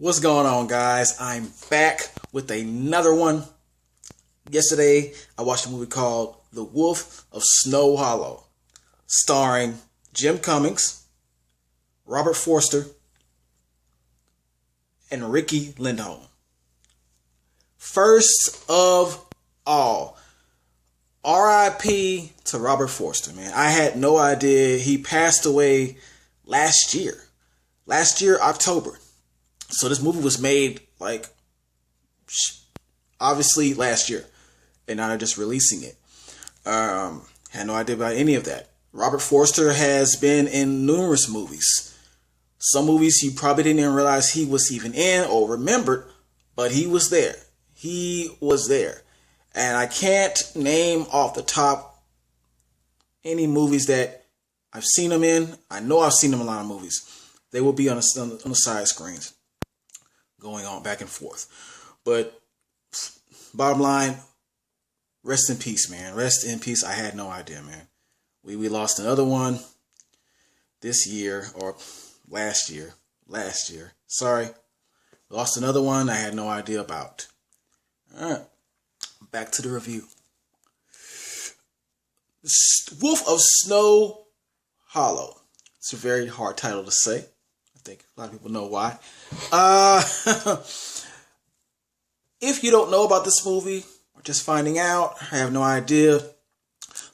What's going on, guys? I'm back with another one. Yesterday, I watched a movie called The Wolf of Snow Hollow, starring Jim Cummings, Robert Forster, and Ricky Lindholm. First of all, R.I.P. to Robert Forster, man. I had no idea he passed away last year, October. So this movie was made, obviously last year, and now they're just releasing it. Had no idea about any of that. Robert Forster has been in numerous movies. Some movies you probably didn't even realize he was even in or remembered, but he was there. He was there. And I can't name off the top any movies that I've seen him in. I know I've seen him in a lot of movies. They will be on the side screens, going on back and forth. But bottom line, rest in peace, man. Rest in peace. I had no idea, man. We lost another one this year, or last year. Sorry. Lost another one I had no idea about. All right. Back to the review. Wolf of Snow Hollow. It's a very hard title to say. I think a lot of people know why. If you don't know about this movie, or just finding out, I have no idea.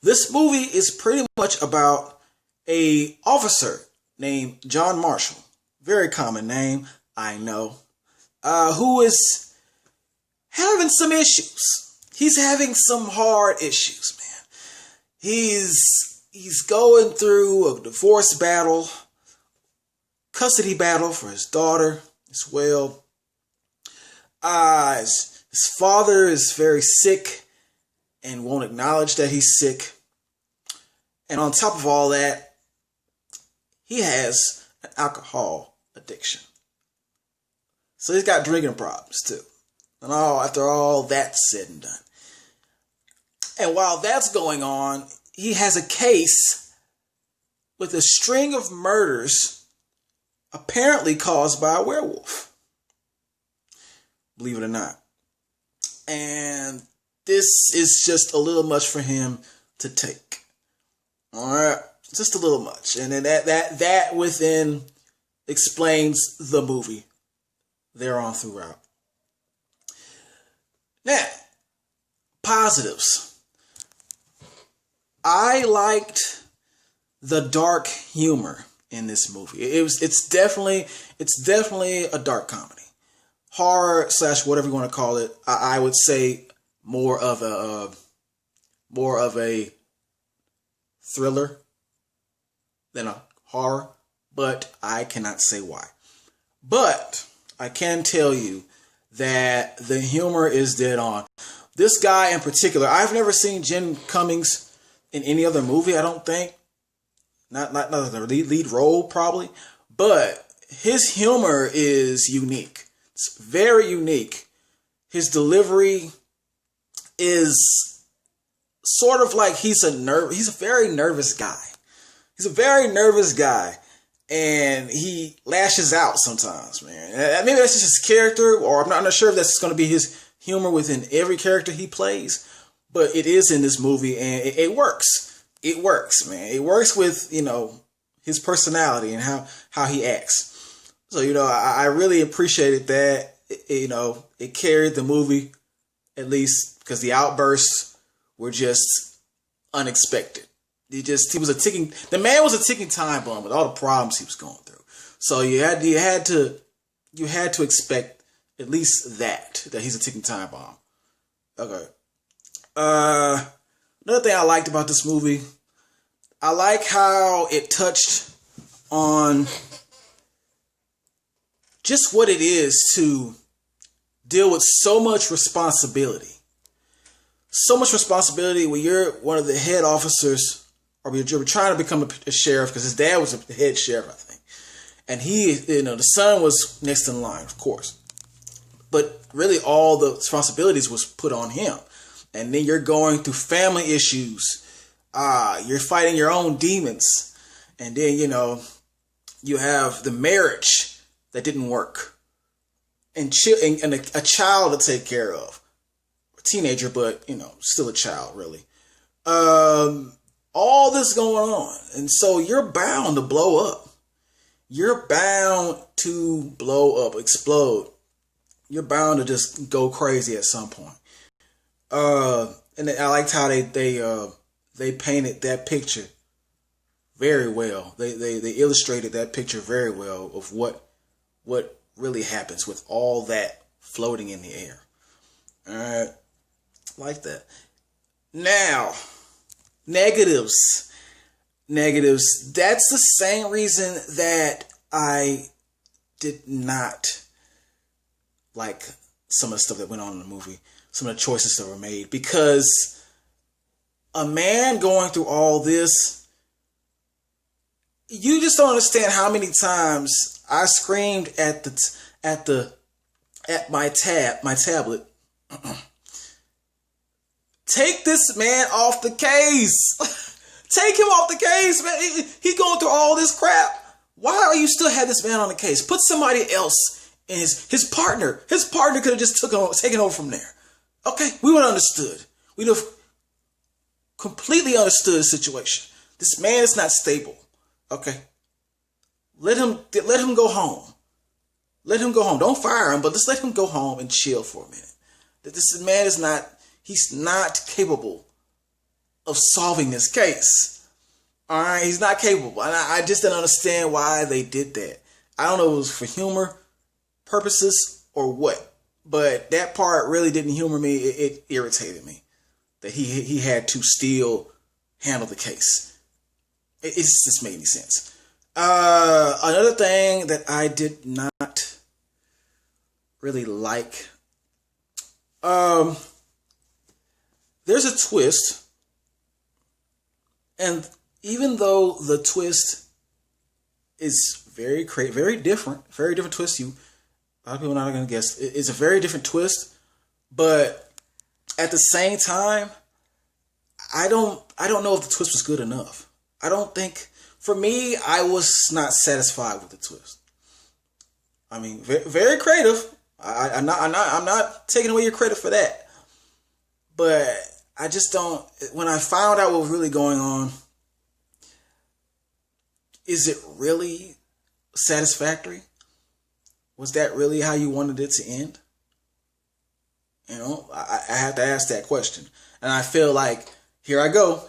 This movie is pretty much about a officer named John Marshall. Very common name, I know. Who is having some issues. He's having some hard issues, man. He's going through a divorce battle, custody battle for his daughter as well. His father is very sick and won't acknowledge that he's sick. And on top of all that, he has an alcohol addiction. So he's got drinking problems too. And after all that's said and done. And while that's going on, he has a case with a string of murders apparently caused by a werewolf. Believe it or not. And this is just a little much for him to take. Alright? Just a little much. And then that within explains the movie thereon throughout. Now, positives. I liked the dark humor in this movie. It's definitely a dark comedy. Horror / whatever you want to call it. I would say more of a thriller than a horror, but I cannot say why. But I can tell you that the humor is dead on. This guy in particular, I've never seen Jim Cummings in any other movie, I don't think. Not the lead role, probably. But his humor is unique. It's very unique. His delivery is sort of like he's a very nervous guy. He's a very nervous guy. And he lashes out sometimes, man. Maybe that's just his character, or I'm not sure if that's going to be his humor within every character he plays. But it is in this movie, and it works. It works, man. It works with, his personality and how he acts. So, I really appreciated that. It carried the movie, at least, because the outbursts were just unexpected. The man was a ticking time bomb with all the problems he was going through. So you had to expect at least that he's a ticking time bomb. Okay. Another thing I liked about this movie, I like how it touched on just what it is to deal with so much responsibility. So much responsibility when you're one of the head officers, or you're trying to become a sheriff, because his dad was the head sheriff, I think. And the son was next in line, of course. But really all the responsibilities was put on him. And then you're going through family issues. You're fighting your own demons. And then, you have the marriage that didn't work. and a child to take care of. A teenager, but, still a child, really. All this going on. And so you're bound to blow up. You're bound to blow up, explode. You're bound to just go crazy at some point. And I liked how they painted that picture very well. They illustrated that picture very well of what really happens with all that floating in the air. All right, like that. Now, negatives. That's the same reason that I did not like some of the stuff that went on in the movie, some of the choices that were made, because a man going through all this, you just don't understand how many times I screamed at my tablet. Take this man off the case. Take him off the case, man. He going through all this crap. Why are you still have this man on the case? Put somebody else in his partner. His partner could have just taken over from there. Okay, we would have understood. We'd have completely understood the situation. This man is not stable. Okay, let him go home. Let him go home. Don't fire him, but just let him go home and chill for a minute. This man is not. He's not capable of solving this case. All right, he's not capable. And I just didn't understand why they did that. I don't know if it was for humor purposes or what, but that part really didn't humor me. It irritated me that he had to still handle the case. It just made any sense. Another thing that I did not really like, there's a twist. And even though the twist is very different twist, a lot of people are not going to guess. It's a very different twist, but at the same time, I don't know if the twist was good enough. I don't think, for me, I was not satisfied with the twist. I mean, very creative. I'm not taking away your credit for that, but I just don't. When I found out what was really going on, is it really satisfactory? Was that really how you wanted it to end? I have to ask that question. And I feel like, here I go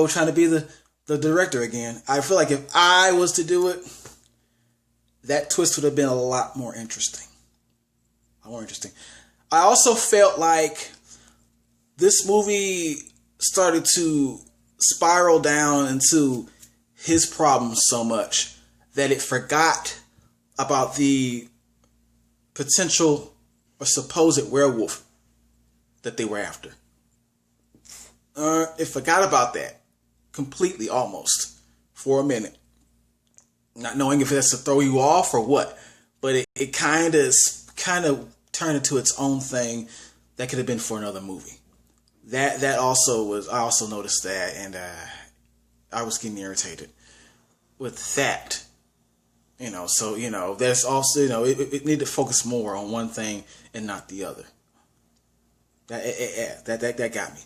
trying to be the director again. I feel like if I was to do it, that twist would have been a lot more interesting. I also felt like this movie started to spiral down into his problems so much that it forgot about the potential or supposed werewolf that they were after. It forgot about that completely, almost, for a minute. Not knowing if that's to throw you off or what, but it kind of turned into its own thing that could have been for another movie. That also was. I also noticed that, and I was getting irritated with that. So there's also it needed to focus more on one thing and not the other. That got me.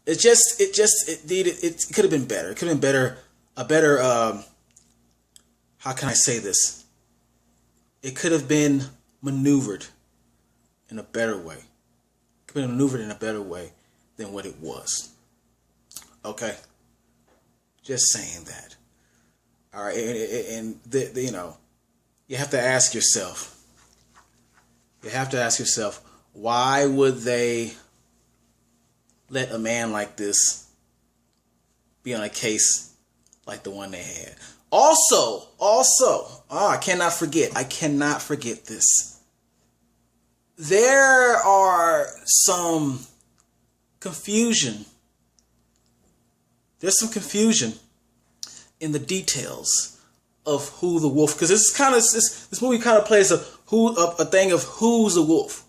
It could have been better. It could have been better. How can I say this? It could have been maneuvered in a better way. It could have been maneuvered in a better way than what it was. Okay, just saying that. All right, and you have to ask yourself. Why would they let a man like this be on a case like the one they had? Also, I cannot forget this. There are some confusion. There's some confusion in the details of who the wolf, because this movie kind of plays a thing of who's the wolf.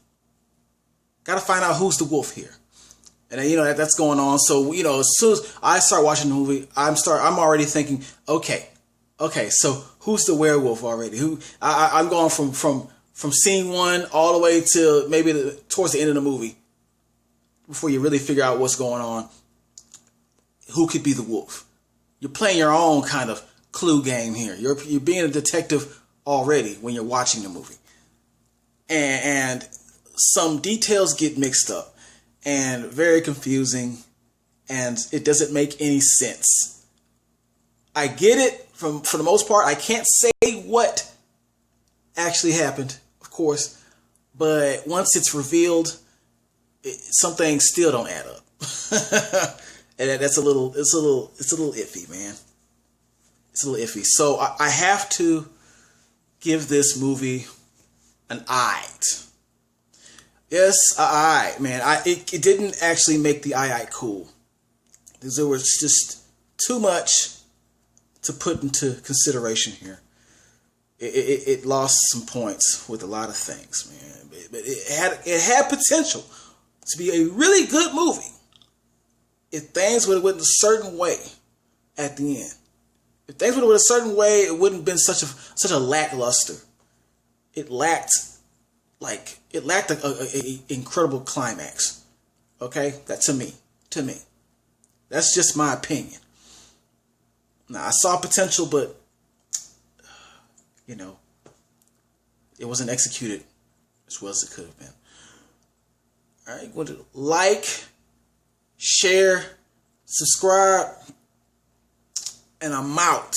Got to find out who's the wolf here. And then, that's going on. So, as soon as I start watching the movie, I'm already thinking, okay, Okay, so who's the werewolf already? I'm going from scene one all the way to maybe towards the end of the movie before you really figure out what's going on. Who could be the wolf? You're playing your own kind of clue game here. You're being a detective already when you're watching the movie, and some details get mixed up and very confusing, and it doesn't make any sense. I get it for the most part. I can't say what actually happened, of course, but once it's revealed, some things still don't add up. And it's a little iffy, man. It's a little iffy. So I have to give this movie an I. Yes, I, man. It didn't actually make the I cool. Because there was just too much to put into consideration here. It lost some points with a lot of things, man. But it had potential to be a really good movie if things would have went a certain way at the end. If things would have went a certain way, it wouldn't have been such a lackluster. It lacked a incredible climax. Okay, that to me, that's just my opinion. Now I saw potential, but it wasn't executed as well as it could have been. All right, go to like, share, subscribe, and I'm out.